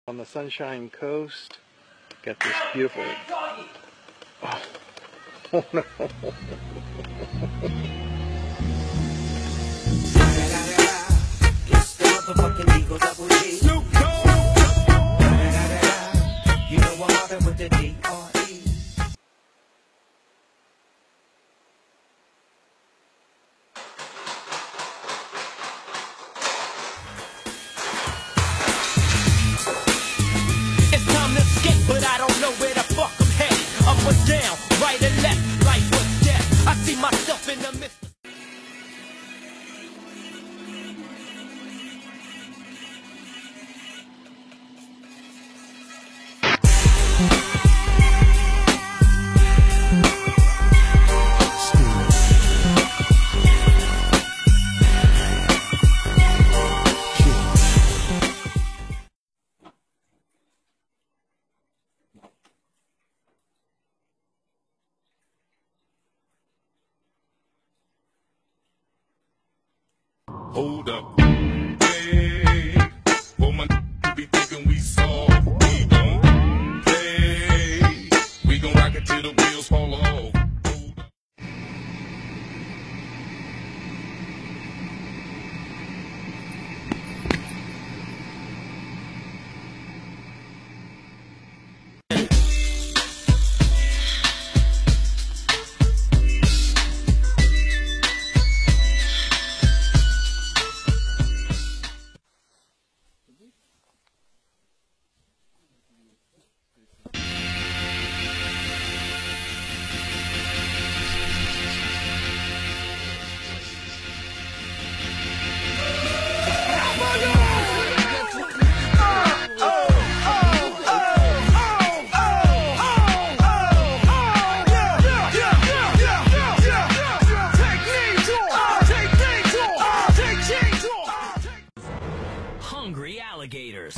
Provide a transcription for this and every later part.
On the Sunshine Coast, got this beautiful. Oh, oh no! It's the motherfucking Eagle Double G. Snoop Dogg. You know I'm mobbing with the D.R.E. But I don't know where the fuck I'm headed. Up or down, right or left, life or death. I see myself in the midst of hold up, hey, well my be thinking we soft, we gon' play, we gon' rock it till the wheels fall off. Hold up. hungry alligators.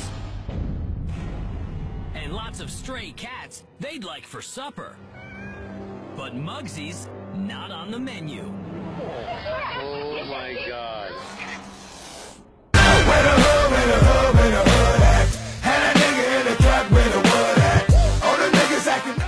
And lots of stray cats they'd like for supper. But Muggsy's not on the menu. Oh my God! Where the hood at? Had a nigga in the trap where the wood at? All the niggas acting.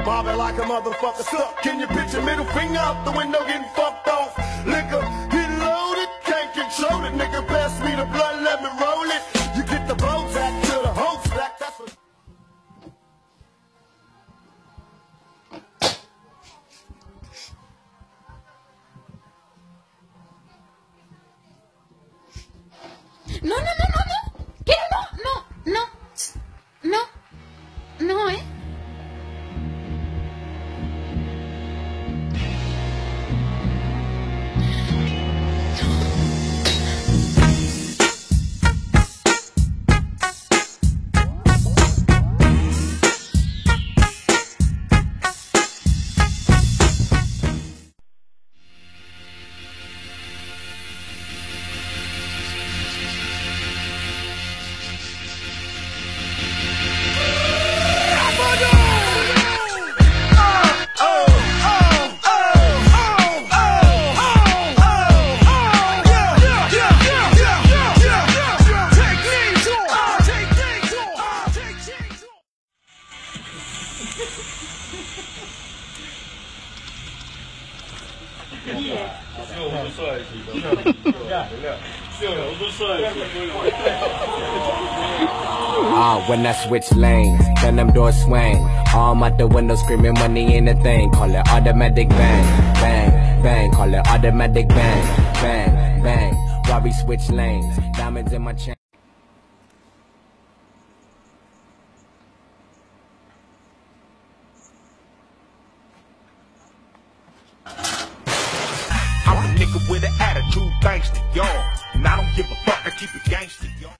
Bobbing like a motherfucker stuck. Can you picture middle finger out the window getting fucked off? Liquor, get loaded, can't control it. Nigga, pass me the blood, let me roll it. You get the boat back to the whole stack. That's what. No, no, no, no, no. ¿Qué? No, no, no. No. No, ¿eh? When I switch lanes, then them doors swing. Arm out the window screaming money ain't a thing. Call it automatic bang, bang, bang. Call it automatic bang, bang, bang. While we switch lanes, diamonds in my chain. I'm a nigga with an attitude, thanks to y'all. And I don't give a fuck, I keep it gangster, y'all.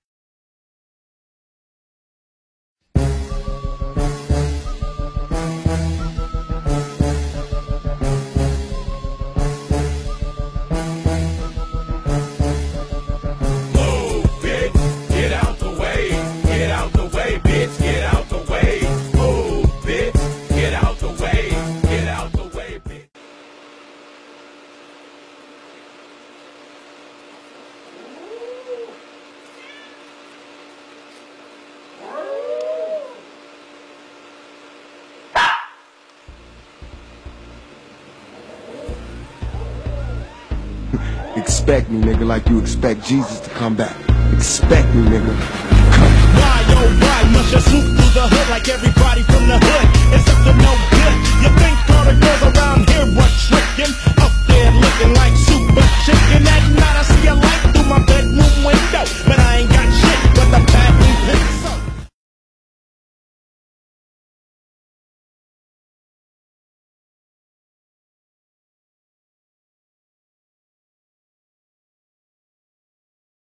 expect me, nigga, like you expect Jesus to come back. Expect me, nigga. Why, oh why, must you swoop through the hood like everybody from the hood? It's up to no good. You think all the girls around here were tricking? Up there looking like super chicken. That not